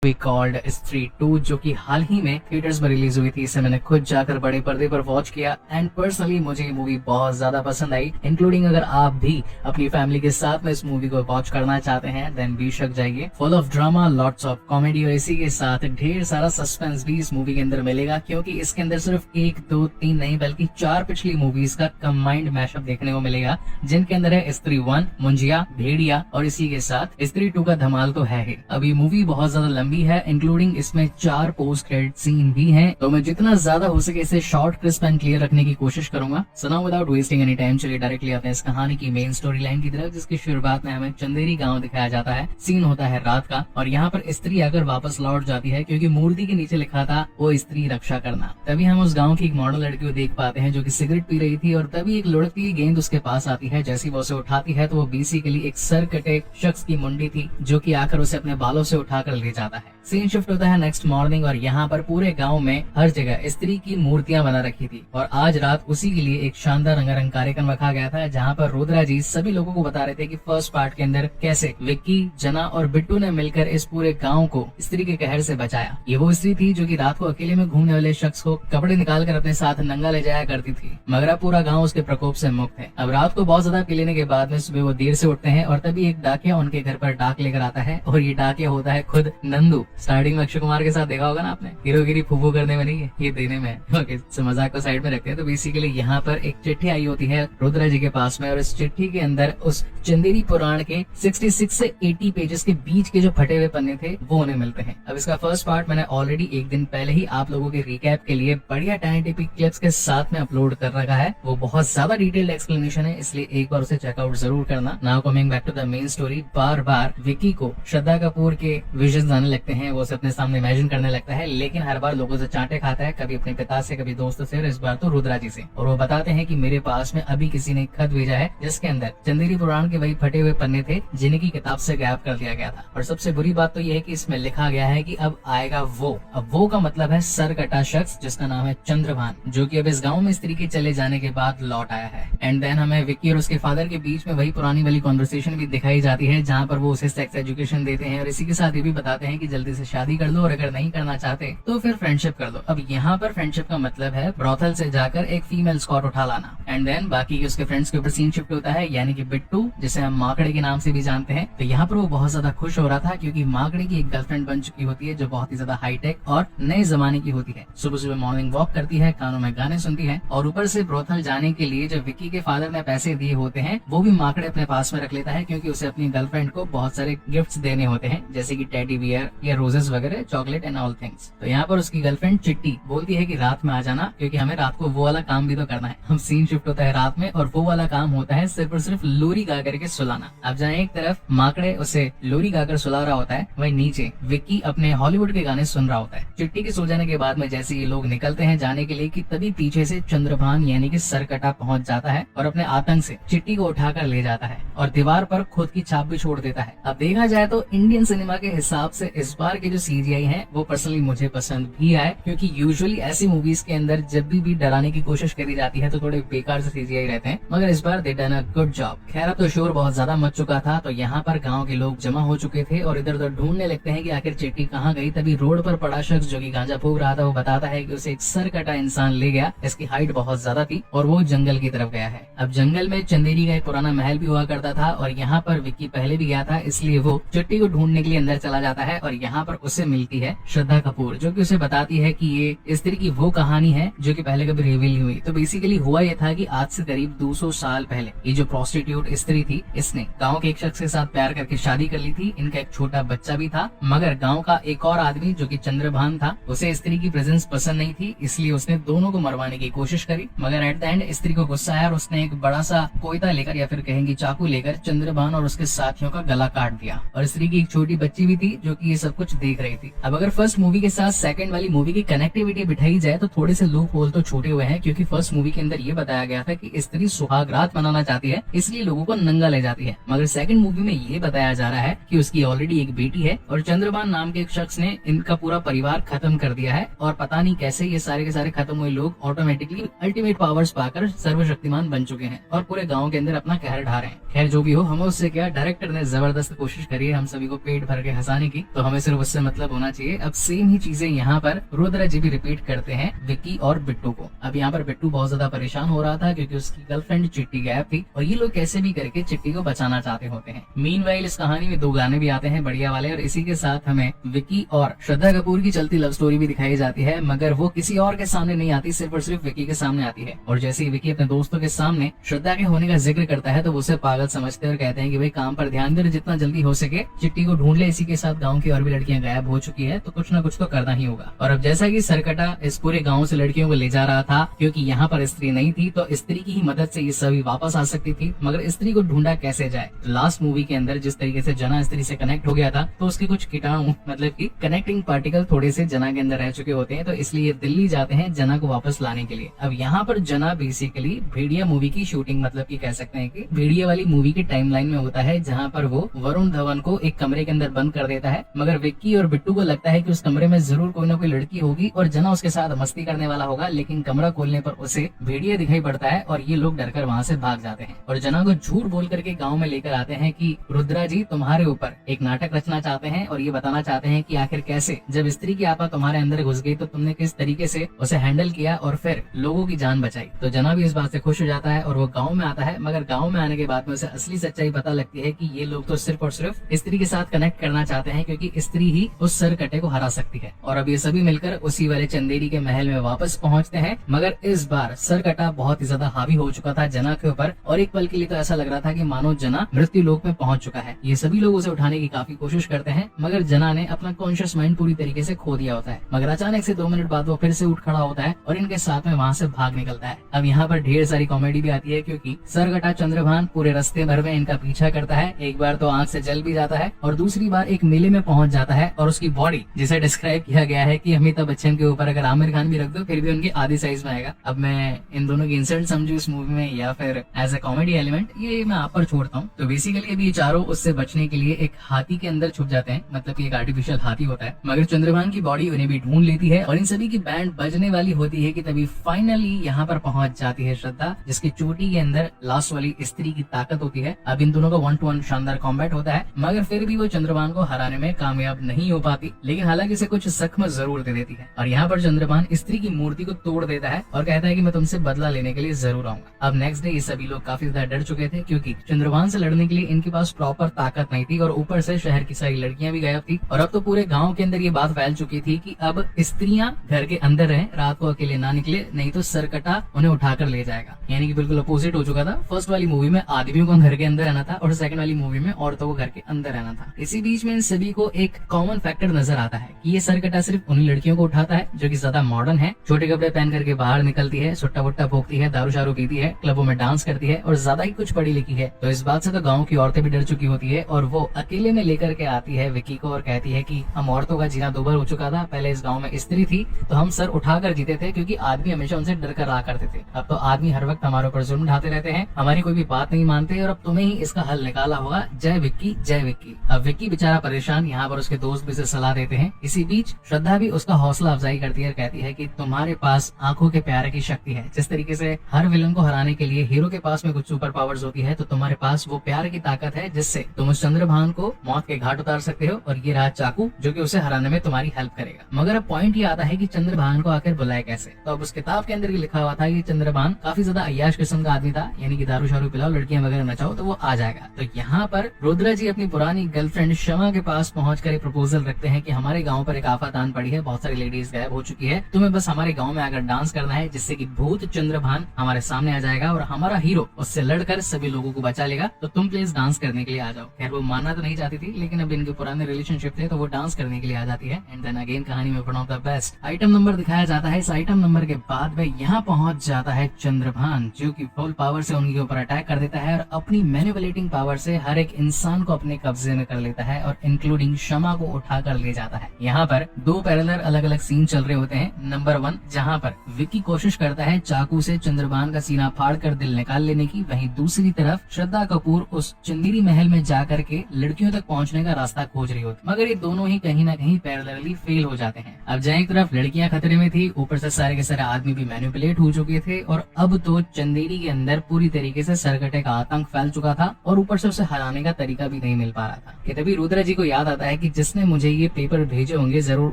We called स्त्री 2 जो कि हाल ही में थिएटर्स में रिलीज हुई थी। इसे मैंने खुद जाकर बड़े पर्दे पर वॉच किया एंड पर्सनली मुझे ये मूवी बहुत ज्यादा पसंद आई। इंक्लूडिंग अगर आप भी अपनी फैमिली के साथ में इस मूवी को वॉच करना चाहते हैं देन बेशक जाइए। Full of drama, lots of comedy और इसी के साथ ढेर सारा सस्पेंस भी इस मूवी के अंदर मिलेगा, क्योंकि इसके अंदर सिर्फ 1, 2, 3 नहीं बल्कि 4 पिछली मूवीज का कंबाइंड मैशअप देखने को मिलेगा, जिनके अंदर है स्त्री 1, मुंजिया, भेड़िया और इसी के साथ स्त्री 2 का धमाल तो है ही। अब ये मूवी बहुत ज्यादा लंबी है, इंक्लूडिंग इसमें 4 पोस्ट क्रेडिट सीन भी हैं, तो मैं जितना ज्यादा हो सके इसे शॉर्ट, क्रिस्प एंड क्लियर रखने की कोशिश करूंगा। So now without wasting any time चलिए डायरेक्टली आते हैं इस कहानी की मेन स्टोरी लाइन की तरफ, जिसकी शुरुआत में हमें चंदेरी गांव दिखाया जाता है। सीन होता है रात का और यहाँ पर स्त्री आकर वापस लौट जाती है, क्योंकि मूर्ति के नीचे लिखा था वो स्त्री रक्षा करना। तभी हम उस गाँव की एक मॉडल लड़की को देख पाते हैं जो की सिगरेट पी रही थी, और तभी एक लुढ़कती हुई गेंद उसके पास आती है। जैसी वो उसे उठाती है तो वो बेसिकली एक सर कटे शख्स की मुंडी थी, जो की आकर उसे अपने बालों से उठाकर ले जाता है। सीन शिफ्ट होता है नेक्स्ट मॉर्निंग और यहाँ पर पूरे गांव में हर जगह स्त्री की मूर्तियां बना रखी थी, और आज रात उसी के लिए एक शानदार रंगारंग कार्यक्रम रखा गया था, जहाँ पर रुद्रा जी सभी लोगों को बता रहे थे कि फर्स्ट पार्ट के अंदर कैसे विक्की, जना और बिट्टू ने मिलकर इस पूरे गांव को स्त्री के कहर से बचाया। ये वो स्त्री थी जो कि रात को अकेले में घूमने वाले शख्स को कपड़े निकालकर अपने साथ नंगा ले जाया करती थी, मगर अब पूरा गाँव उसके प्रकोप से मुक्त है। अब रात को बहुत ज्यादा पी लेने के बाद में सुबह वो देर से उठते हैं, और तभी एक डाकिया उनके घर पर डाक लेकर आता है, और ये डाकिया होता है खुद नंदू। स्टार्टिंग में अक्षय कुमार के साथ देखा होगा ना आपने, हीरोगिरी फूफू करने में नहीं है, ये देने में है। ओके, so मजाक को साइड में रखते हैं। तो बेसिकली यहाँ पर एक चिट्ठी आई होती है रुद्रा जी के पास में, और इस चिट्ठी के अंदर उस चंदेरी पुराण के 66 से 80 पेजेस के बीच के जो फटे हुए पन्ने थे वो उन्हें मिलते हैं। अब इसका फर्स्ट पार्ट मैंने ऑलरेडी एक दिन पहले ही आप लोगों के रिकैप के लिए बढ़िया टाइनी क्लिप्स के साथ में अपलोड कर रखा है। वो बहुत ज्यादा डिटेल्ड एक्सप्लेनेशन है, इसलिए एक बार उसे चेकआउट जरूर करना। Now coming back to the main story, बार बार विक्की को श्रद्धा कपूर के विजन आने लगते हैं, वो उसे अपने सामने इमेजिन करने लगता है, लेकिन हर बार लोगों से चांटे खाता है, कभी अपने पिता से, कभी दोस्तों से, और इस बार तो रुद्रा जी से। और वो बताते हैं कि मेरे पास में अभी किसी ने खत भेजा है जिसके अंदर चंदेरी पुराण के वही फटे हुए पन्ने थे जिनकी किताब से गायब कर दिया गया था। और सबसे बुरी बात तो ये है कि इसमें लिखा गया है कि अब आएगा वो। अब वो का मतलब है सर कटा शख्स जिसका नाम है चंद्रभान, जो कि अब इस गाँव में स्त्री के चले जाने के बाद लौट आया है। एंड देन हमें विक्की और उसके फादर के बीच में वही पुरानी वाली कॉन्वर्सेशन भी दिखाई जाती है, जहाँ पर वो उसे सेक्स एजुकेशन देते हैं, और इसी के साथ ये भी बताते हैं कि जल्दी से शादी कर लो, और अगर नहीं करना चाहते तो फिर फ्रेंडशिप कर लो। अब यहाँ पर फ्रेंडशिप का मतलब है ब्रॉथल से जाकर एक फीमेल स्कॉट उठा लाना। एंड देन बाकी के उसके फ्रेंड्स के ऊपर सीन शिफ्ट होता है, यानी कि बिट्टू, जिसे हम माकड़े के नाम से भी जानते हैं। तो यहाँ पर वो बहुत ज्यादा खुश हो रहा था, क्योंकि माकड़े की एक गर्लफ्रेंड बन चुकी होती है जो बहुत ही ज्यादा हाईटेक और नए जमाने की होती है। सुबह सुबह मॉर्निंग वॉक करती है, कानों में गाने सुनती है, और ऊपर से ब्रॉथल जाने के लिए जो विक्की के फादर ने पैसे दिए होते हैं वो भी माकड़े अपने पास में रख लेता है, क्योंकि उसे अपनी गर्लफ्रेंड को बहुत सारे गिफ्ट्स देने होते हैं, जैसे कि टेडी बियर या रोजेस वगैरह, चॉकलेट एंड ऑल थिंग्स। तो यहाँ पर उसकी गर्लफ्रेंड चिट्टी बोलती है कि रात में आ जाना, क्योंकि हमें रात को वो वाला काम भी तो करना है। हम सीन शिफ्ट होता है रात में, और वो वाला काम होता है सिर्फ और सिर्फ लोरी गा करके सुलाना। अब जहाँ एक तरफ माकड़े उसे लोरी गाकर सुला रहा होता है, वहीं नीचे विक्की अपने हॉलीवुड के गाने सुन रहा होता है। चिट्टी के सो जाने के बाद में जैसे ये लोग निकलते हैं जाने के लिए, कि तभी पीछे से चंद्रभान यानी कि सरकटा पहुंच जाता है, और अपने आतंक से चिट्टी को उठाकर ले जाता है, और दीवार पर खुद की छाप भी छोड़ देता है। अब देखा जाए तो इंडियन सिनेमा के हिसाब से इस बार के जो CGI है वो पर्सनली मुझे पसंद भी आए, क्योंकि यूजुअली ऐसी मूवीज के अंदर जब भी डराने की कोशिश करी जाती है तो थोड़े बेकार से CGI रहते हैं, मगर इस बार they done a good job. खैर अब तो शोर बहुत ज्यादा मच चुका था, तो यहाँ पर गाँव के लोग जमा हो चुके थे और इधर उधर ढूंढने लगते हैं कि आखिर चिट्टी कहाँ गई। तभी रोड पर पड़ा शख्स जो कि गांजा फूक रहा था वो बताता है कि उसे एक सर कटा इंसान ले गया, इसकी हाइट बहुत ज्यादा थी, और वो जंगल की तरफ गया है। अब जंगल में चंदेरी का एक पुराना महल भी हुआ करता था, और यहाँ पर विक्की पहले भी गया था, इसलिए वो चिट्टी को ढूंढने के लिए अंदर चला जाता है, और यहाँ पर उसे मिलती है श्रद्धा कपूर, जो कि उसे बताती है कि ये स्त्री की वो कहानी है जो कि पहले कभी रिवील नहीं हुई। तो बेसिकली हुआ ये था कि आज से करीब 200 साल पहले ये जो प्रोस्टिट्यूट स्त्री थी, इसने गाँव के एक शख्स के साथ प्यार करके शादी कर ली थी। इनका एक छोटा बच्चा भी था, मगर गाँव का एक और आदमी जो कि चंद्रभान था, उसे स्त्री की प्रेजेंस पसंद नहीं थी, इसलिए उसने दोनों को मरवाने की कोशिश करी, मगर एट द एंड स्त्री को गुस्सा आया और उसने एक बड़ा सा कोयता लेकर या फिर कहेंगे चाकू लेकर चंद्रभान और उसके साथियों का गला काट दिया। और स्त्री की एक छोटी बच्ची भी थी जो कि ये सब कुछ देख रही थी। अब अगर फर्स्ट मूवी के साथ सेकंड वाली मूवी की कनेक्टिविटी बिठाई जाए तो थोड़े से लूप होल तो छूटे हुए हैं, क्योंकि फर्स्ट मूवी के अंदर ये बताया गया था कि स्त्री सुहाग रात मनाना चाहती है, इसलिए लोगों को नंगा ले जाती है, मगर सेकंड मूवी में ये बताया जा रहा है कि उसकी ऑलरेडी एक बेटी है, और चंद्रभान नाम के एक शख्स ने इनका पूरा परिवार खत्म कर दिया है, और पता नहीं कैसे ये सारे के सारे खत्म हुए लोग ऑटोमेटिकली अल्टीमेट पावर्स पाकर सर्वशक्तिमान बन चुके हैं और पूरे गाँव के अंदर अपना कहर ढा रहे हैं। खैर जो भी हो, हमें उससे क्या, डायरेक्टर ने जबरदस्त कोशिश करी है हम सभी को पेट भर के हंसाने की, तो हमें सिर्फ सिर्फ उससे मतलब होना चाहिए। अब सेम ही चीजें यहाँ पर रुद्र जी भी रिपीट करते हैं विक्की और बिट्टू को। अब यहाँ पर बिट्टू बहुत ज्यादा परेशान हो रहा था क्योंकि उसकी गर्लफ्रेंड चिट्टी गायब थी और ये लोग कैसे भी करके चिट्टी को बचाना चाहते होते हैं। मीनवाइल इस कहानी में 2 गाने भी आते हैं बढ़िया वाले, और इसी के साथ हमें विक्की और श्रद्धा कपूर की चलती लव स्टोरी भी दिखाई जाती है, मगर वो किसी और के सामने नहीं आती, सिर्फ और सिर्फ विक्की के सामने आती है। और जैसे ही विक्की अपने दोस्तों के सामने श्रद्धा के होने का जिक्र करता है तो वो उसे पागल समझते हैं और कहते हैं कि भाई काम पर ध्यान दे, जितना जल्दी हो सके चिट्टी को ढूंढ ले। इसी के साथ गाँव की और भी लड़कियां गायब हो चुकी है तो कुछ ना कुछ तो करना ही होगा। और अब जैसा कि सरकटा इस पूरे गाँव से लड़कियों को ले जा रहा था, क्योंकि यहाँ पर स्त्री नहीं थी तो स्त्री की ही मदद से ये सभी वापस आ सकती थी, मगर स्त्री को ढूंढा कैसे जाए। लास्ट मूवी के अंदर जिस तरीके से जना स्त्री से कनेक्ट हो गया था तो उसके कुछ कीटाणु मतलब कि कनेक्टिंग पार्टिकल थोड़े से जना के अंदर रह चुके होते हैं, तो इसलिए दिल्ली जाते हैं जना को वापस लाने के लिए। अब यहाँ पर जना बेसिकली भेड़िया मूवी की शूटिंग मतलब कि कह सकते हैं कि भेड़िया वाली मूवी की टाइमलाइन में होता है, जहाँ पर वो वरुण धवन को एक कमरे के अंदर बंद कर देता है, मगर विक्की और बिट्टू को लगता है कि उस कमरे में जरूर कोई ना कोई लड़की होगी और जना उसके साथ मस्ती करने वाला होगा, लेकिन कमरा खोलने पर उसे भेड़िया दिखाई पड़ता है और ये लोग डरकर वहाँ से भाग जाते हैं और जना को झूठ बोल करके गाँव में लेकर आते हैं कि रुद्रा जी तुम्हारे ऊपर एक नाटक रचना चाहते हैं और ये बताना चाहते हैं कि आखिर कैसे जब स्त्री की आत्मा तुम्हारे अंदर घुस गई तो तुमने किस तरीके से उसे हैंडल किया और फिर लोगों की जान बचाई। तो जना भी इस बात से खुश हो जाता है और वो गाँव में आता है, मगर गाँव में आने के बाद में उसे असली सच्चाई पता लगती है कि ये लोग तो सिर्फ और सिर्फ स्त्री के साथ कनेक्ट करना चाहते हैं क्योंकि स्त्री ही उस सरकटे को हरा सकती है। और अब ये सभी मिलकर उसी वाले चंदेरी के महल में वापस पहुंचते हैं, मगर इस बार सरकटा बहुत ही ज्यादा हावी हो चुका था जना के ऊपर और एक पल के लिए तो ऐसा लग रहा था कि मानो जना मृत्यु लोक में पहुंच चुका है। ये सभी लोग उसे उठाने की काफी कोशिश करते हैं, मगर जना ने अपना कॉन्शियस माइंड पूरी तरीके से खो दिया होता है। मगर अचानक से 2 मिनट बाद वो फिर से उठ खड़ा होता है और इनके साथ में वहाँ से भाग निकलता है। अब यहाँ पर ढेर सारी कॉमेडी भी आती है क्योंकि सरकटा चंद्रभान पूरे रास्ते भर में इनका पीछा करता है। एक बार तो आंख से जल भी जाता है और दूसरी बार एक मेले में पहुंच जाता है और उसकी बॉडी जिसे डिस्क्राइब किया गया है कि अमिताभ बच्चन के ऊपर अगर आमिर खान भी रख दो फिर भी उनकी आधी साइज में आएगा। अब मैं इन दोनों की इंसल्ट समझू इस मूवी में या फिर एज ए कॉमेडी एलिमेंट, ये मैं आप पर छोड़ता हूँ। तो बेसिकली अभी चारों उससे बचने के लिए एक हाथी के अंदर छुप जाते हैं, मतलब कि एक आर्टिफिशियल हाथी होता है, मगर चंद्रभान की बॉडी उन्हें भी ढूंढ लेती है और इन सभी की बैंड बजने वाली होती है कि तभी फाइनली यहाँ पर पहुंच जाती है श्रद्धा, जिसकी चोटी के अंदर लास्ट वाली स्त्री की ताकत होती है। अब इन दोनों का 1-to-1 शानदार कॉम्बैट होता है, मगर फिर भी वो चंद्रभान को हराने में कामयाब नहीं हो पाती, लेकिन हालांकि इसे कुछ जख्म जरूर दे देती है। और यहाँ पर चंद्रभान स्त्री की मूर्ति को तोड़ देता है और कहता है कि मैं तुमसे बदला लेने के लिए जरूर आऊंगा। अब नेक्स्ट डे ये सभी लोग काफी ज्यादा डर चुके थे क्योंकि चंद्रभान से लड़ने के लिए इनके पास प्रॉपर ताकत नहीं थी और ऊपर से शहर की सारी लड़कियां भी गायब थी और अब तो पूरे गाँव के अंदर ये बात फैल चुकी थी कि अब स्त्रियां घर के अंदर रहें, रात को अकेले ना निकले, नहीं तो सरकटा उन्हें उठाकर ले जाएगा। यानी कि बिल्कुल अपोजिट हो चुका था। फर्स्ट वाली मूवी में आदमियों को घर के अंदर रहना था और सेकंड वाली मूवी में औरतों को घर के अंदर रहना था। इसी बीच में इन सभी को एक कॉमन फैक्टर नजर आता है कि ये सरकटा सिर्फ उन्हीं लड़कियों को उठाता है जो कि ज्यादा मॉडर्न है, छोटे कपड़े पहन करके बाहर निकलती है, सुट्टा वुट्टा भोगती है, दारू शारू पीती है, क्लबों में डांस करती है और ज्यादा ही कुछ पढ़ी लिखी है। तो इस बात से तो गाँव की औरतें भी डर चुकी होती है और वो अकेले में लेकर के आती है विक्की को और कहती है कि हम औरतों का जीना दोबार हो चुका था, पहले इस गाँव में स्त्री थी तो हम सर उठा कर जीते थे क्योंकि आदमी हमेशा उनसे डर कर रहा करते थे, अब तो आदमी हर वक्त हमारे ऊपर जुल्म ढाते रहते हैं, हमारी कोई भी बात नहीं मानते और अब तुम्हें ही इसका हल निकाला होगा। जय विक्की, जय विक्की। अब विक्की बेचारा परेशान, यहाँ पर उसके दोस्त भी उसे सलाह देते हैं। इसी बीच श्रद्धा भी उसका हौसला अफजाई करती है और कहती है कि तुम्हारे पास आंखों के प्यारे की शक्ति है। जिस तरीके से हर विलन को हराने के लिए हीरो के पास में कुछ सुपर पावर्स होती है, तो तुम्हारे पास वो प्यार की ताकत है जिससे तुम उस चंद्रभान को मौत के घाट उतार सकते हो और ये रहा चाकू जो कि उसे हराने में तुम्हारी हेल्प करेगा। मगर अब पॉइंट ये आता है कि चंद्रभान को आखिर बुलाए कैसे। तो अब उस किताब के अंदर लिखा हुआ था कि चंद्रभान काफी ज्यादा अय्याश किस्म का आदमी था, यानी कि दारू शारू पिलाओ, लड़कियां वगैरह नचाओ तो वो आ जाएगा। तो यहाँ पर रुद्रा जी अपनी पुरानी गर्लफ्रेंड शमा के पास पहुंचकर एक प्रपोजल रखते हैं कि हमारे गाँव पर एक आफत आन पड़ी है, बहुत सारी लेडीज गायब हो चुकी है, तुम्हें बस हमारे गाँव में आकर डांस करना है जिससे कि भूत चंद्रभान हमारे सामने आ जाएगा और हमारा हीरो उससे लड़कर सभी लोगों को बचा लेगा, तो तुम प्लीज डांस करने के लिए आ जाओ। खैर वो मानना तो नहीं चाहती थी, लेकिन अब इनके पुराने रिलेशनशिप थे तो वो डांस करने के लिए आ जाती है। एंड देन अगेन कहानी में one of the best item number दिखाया जाता है। इस आइटम नंबर के बाद में यहाँ पहुंच जाता है चंद्रभान जो कि फुल पावर से उनके ऊपर अटैक कर देता है और अपनी मैनिपुलेटिंग पावर से हर एक इंसान को अपने कब्जे में कर लेता है और इंक्लूडिंग शमा को उठा कर ले जाता है। यहाँ पर 2 पैरेलल अलग अलग सीन चल रहे होते हैं। नंबर 1 जहाँ पर विक्की कोशिश करता है चाकू से चंद्रभान का सीना फाड़ कर दिल निकाल लेने की, वहीं दूसरी तरफ श्रद्धा कपूर उस चंदेरी महल में जाकर के लड़कियों तक पहुँचने का रास्ता खोज रही होती, मगर ये दोनों ही कहीं ना कहीं पैरेलली फेल हो जाते हैं। अब जहाँ एक तरफ लड़कियां खतरे में थी, ऊपर से सारे के सारे आदमी भी मैनिपुलेट हो चुके थे और अब तो चंदेरी के अंदर पूरी तरीके से सरकटे का आतंक फैल चुका था और ऊपर से उसे हराने का तरीका भी नहीं मिल पा रहा था कि तभी रुद्र जी को याद आता है कि जिस जिसने मुझे ये पेपर भेजे होंगे जरूर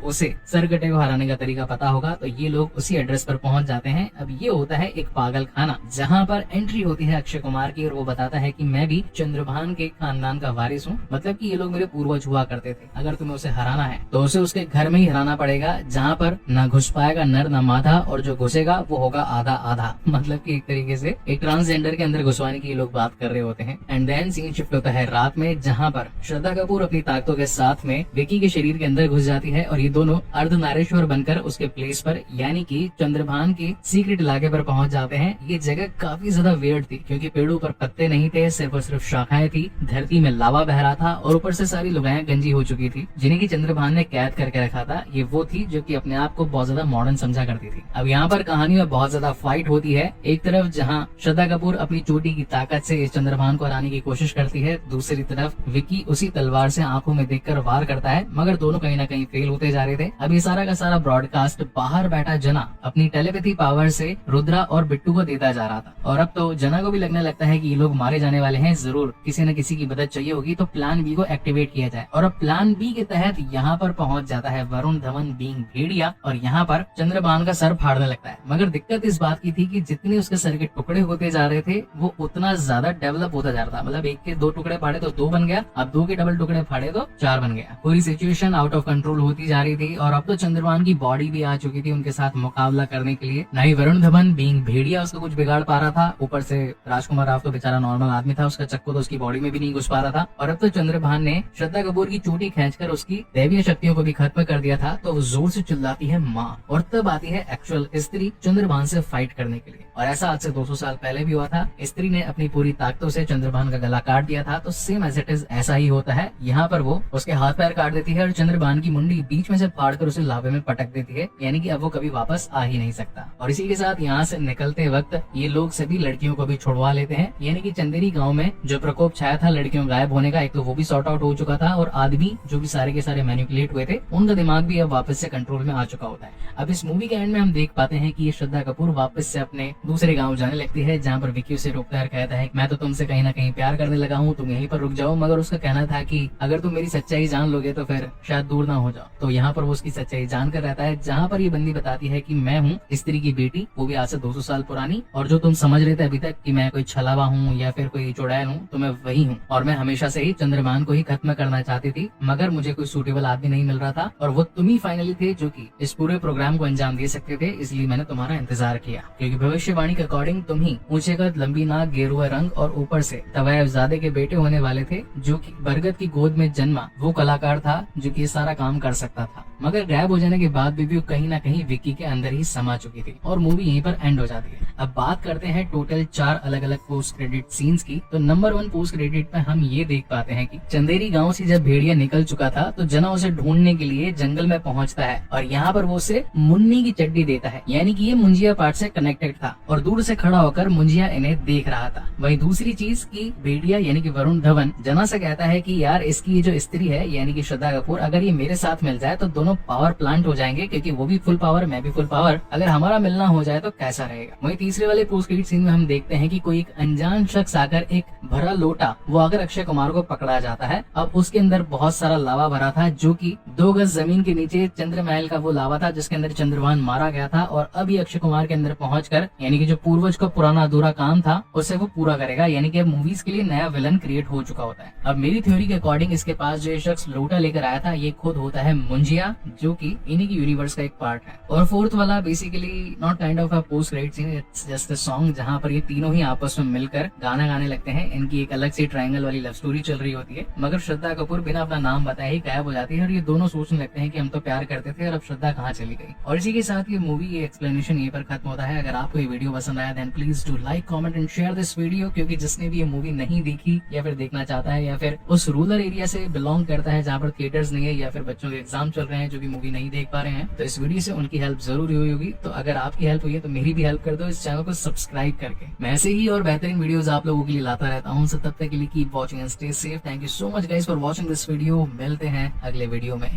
उसे सरकटे को हराने का तरीका पता होगा। तो ये लोग उसी एड्रेस पर पहुंच जाते हैं। अब ये होता है एक पागल खाना जहाँ पर एंट्री होती है अक्षय कुमार की और वो बताता है कि मैं भी चंद्रभान के खानदान का वारिस हूँ, मतलब कि ये लोग मेरे पूर्वज हुआ करते थे। अगर तुम्हें उसे हराना है तो उसे उसके घर में ही हराना पड़ेगा, जहाँ पर न घुस पाएगा नर न मादा, और जो घुसेगा वो होगा आधा आधा। मतलब कि एक तरीके से एक ट्रांसजेंडर के अंदर घुसवाने की ये लोग बात कर रहे होते हैं। एंड देन सीन शिफ्ट होता है रात में, जहाँ पर श्रद्धा कपूर अपनी ताकतों के साथ में विकी के शरीर के अंदर घुस जाती है और ये दोनों अर्धनारीश्वर बनकर उसके प्लेस पर यानी कि चंद्रभान के सीक्रेट इलाके पर पहुंच जाते हैं। ये जगह काफी ज्यादा वियर्ड थी क्योंकि पेड़ों पर पत्ते नहीं थे, सिर्फ और सिर्फ शाखाएं थी, धरती में लावा बह रहा था और ऊपर से सारी लुगाइयां गंजी हो चुकी थी जिन्हें की चंद्रभान ने कैद करके रखा था। ये वो थी जो कि अपने आप को बहुत ज्यादा मॉडर्न समझा करती थी। अब यहाँ पर कहानी में बहुत ज्यादा फाइट होती है। एक तरफ जहाँ श्रद्धा कपूर अपनी चोटी की ताकत से इस चंद्रभान को हराने की कोशिश करती है, दूसरी तरफ विकी उसी तलवार से आंखों में देखकर वार करता है, मगर दोनों कहीं ना कहीं फेल होते जा रहे थे। अब ये सारा का सारा ब्रॉडकास्ट बाहर बैठा जना अपनी टेलीपैथी पावर से रुद्रा और बिट्टू को देता जा रहा था। और अब तो जना को भी लगने लगता है कि ये लोग मारे जाने वाले हैं, जरूर किसी न किसी की मदद चाहिए होगी, तो प्लान बी को एक्टिवेट किया जाए। और अब प्लान बी के तहत यहाँ पर पहुंच जाता है वरुण धवन बीइंग भेड़िया और यहाँ पर चंद्रभान का सर फाड़ने लगता है। मगर दिक्कत इस बात की थी कि जितने उसके सर के टुकड़े होते जा रहे थे वो उतना ज्यादा डेवलप होता जा रहा था। मतलब एक के 2 टुकड़े फाड़े तो 2 बन गया, अब 2 के डबल टुकड़े फाड़े तो 4 बन गया। पूरी सिचुएशन आउट ऑफ कंट्रोल होती जा रही थी और अब तो चंद्रभान की बॉडी भी आ चुकी थी उनके साथ मुकाबला करने के लिए। नहीं वरुण धवन बीइंग भेड़िया उसको कुछ बिगाड़ पा रहा था, ऊपर से राजकुमार राव तो बेचारा नॉर्मल आदमी था, उसका चक्कू तो उसकी बॉडी में भी नहीं घुस पा रहा था। और अब तो चंद्रभान ने श्रद्धा कपूर की चोटी खींचकर उसकी दैवीय शक्तियों को भी खत्म कर दिया था। तो वो जोर से चिल्लाती है माँ, और तब आती है एक्चुअल स्त्री चंद्रभान से फाइट करने के लिए। और ऐसा आज से 200 साल पहले भी हुआ था। स्त्री ने अपनी पूरी ताकतों से चंद्रभान का गला काट दिया था, तो सेम एज इट इज ऐसा ही होता है। यहाँ पर वो उसके हाथ पैर काट देती है और चंद्रभान की मुंडी बीच में से फाड़कर उसे लावे में पटक देती है, यानी कि अब वो कभी वापस आ ही नहीं सकता। और इसी के साथ यहाँ से निकलते वक्त ये लोग सभी लड़कियों को भी छुड़वा लेते हैं, यानी कि चंदेरी गांव में जो प्रकोप छाया था लड़कियों गायब होने का, एक तो वो भी सॉर्ट आउट हो चुका था और आदमी जो भी सारे के सारे मैनिपुलेट हुए थे उनका दिमाग भी अब वापस से कंट्रोल में आ चुका होता है। अब इस मूवी के एंड में हम देख पाते हैं कि ये श्रद्धा कपूर वापस से अपने दूसरे गाँव जाने लगती है, जहाँ पर विकी उसे रोकता है, कहता है मैं तो तुमसे कहीं ना कहीं प्यार करने लगा हूँ, तुम यहीं पर रुक जाओ। मगर उसका कहना था कि अगर तुम मेरी सच्चाई जान लोगे तो फिर शायद दूर ना हो जाओ। तो यहाँ पर वो उसकी सच्चाई जानकर रहता है, जहाँ पर ये बंदी बताती है कि मैं हूँ स्त्री की बेटी, वो भी आज से 200 साल पुरानी, और जो तुम समझ रहे थे अभी तक कि मैं कोई छलावा हूँ या फिर कोई चुड़ैल हूँ, तो मैं वही हूँ। और मैं हमेशा से ही चंद्रभान को ही खत्म करना चाहती थी, मगर मुझे कोई सूटेबल आदमी नहीं मिल रहा था और वो तुम ही फाइनली थे जो कि इस पूरे प्रोग्राम को अंजाम दे सकते थे, इसलिए मैंने तुम्हारा इंतजार किया। क्योंकि भविष्यवाणी के अकॉर्डिंग तुम ही ऊंचे कद, लंबी नाक, गेरुआ रंग और ऊपर से तवायफजादे के बेटे होने वाले थे, जो कि बरगद की गोद में जन्मा वो कलाकार था जो कि सारा काम कर सकता था। मगर गायब हो जाने के बाद भी वो कहीं ना कहीं विकी के अंदर ही समा चुकी थी और मूवी यहीं पर एंड हो जाती है। अब बात करते हैं टोटल 4 अलग अलग पोस्ट क्रेडिट सीन्स की। तो नंबर 1 पोस्ट क्रेडिट पे हम ये देख पाते हैं कि चंदेरी गांव से जब भेड़िया निकल चुका था तो जना उसे ढूंढने के लिए जंगल में पहुंचता है और यहाँ पर वो उसे मुन्नी की चड्डी देता है, यानी कि ये मुंजिया पार्ट से कनेक्टेड था और दूर से खड़ा होकर मुंजिया इन्हें देख रहा था। वही दूसरी चीज की भेड़िया यानी कि वरुण धवन जना से कहता है कि यार इसकी ये जो स्त्री है यानी कि श्रद्धा कपूर, अगर ये मेरे साथ मिल जाए तो दोनों पावर प्लांट हो जाएंगे, क्योंकि वो भी फुल पावर मैं भी फुल पावर, अगर हमारा मिलना हो जाए तो कैसा रहेगा। वही तीसरे वाले पोस्ट क्रेडिट सीन में हम देखते हैं कि कोई एक अनजान शख्स आकर एक भरा लोटा वो आकर अक्षय कुमार को पकड़ा जाता है। अब उसके अंदर बहुत सारा लावा भरा था जो कि 2 गज जमीन के नीचे चंद्रमहल का वो लावा था जिसके अंदर चंद्रभान मारा गया था, और अब ये अक्षय कुमार के अंदर पहुंचकर यानी कि जो पूर्वज का पुराना अधूरा काम था उसे वो पूरा करेगा, यानी कि अब मूवीज के लिए नया विलन क्रिएट हो चुका होता है। अब मेरी थ्योरी के अकॉर्डिंग इसके पास जो शख्स लोटा लेकर आया था ये खुद होता है मुंजिया, जो कि इन्हीं की यूनिवर्स का एक पार्ट है। और फोर्थ वाला basically not kind of a post credit scene, it's just a song जहां पर ये तीनों ही आपस में मिलकर गाना गाने लगते हैं। इनकी एक अलग सी ट्रायंगल वाली लव स्टोरी चल रही होती है, मगर श्रद्धा कपूर बिना अपना नाम बताए ही गायब हो जाती है और ये दोनों सोचने लगते हैं कि हम तो प्यार करते थे और अब श्रद्धा कहाँ चली गई। और इसी के साथ ये मूवी ये एक्सप्लेनेशन यहीं पर खत्म होता है। अगर आपको ये वीडियो पसंद आया then please do like, comment and share this video, क्योंकि जिसने भी ये मूवी नहीं देखी या फिर देखना चाहता है या फिर उस रूरल एरिया से बिलोंग करता है जहाँ पर थिएटर्स नहीं है या फिर बच्चों के एग्जाम चल रहे हैं जो भी मूवी नहीं देख पा रहे हैं, तो इस वीडियो से उनकी हेल्प जरूर हुई होगी। तो अगर आपकी हेल्प हुई है तो मेरी भी हेल्प कर दो इस चैनल को सब्सक्राइब करके। मैं ऐसे ही और बेहतरीन वीडियोस आप लोगों के लिए लाता रहता हूँ। तब तक के लिए keep watching and stay safe. Thank you so much guys for watching this video. मिलते हैं अगले वीडियो में।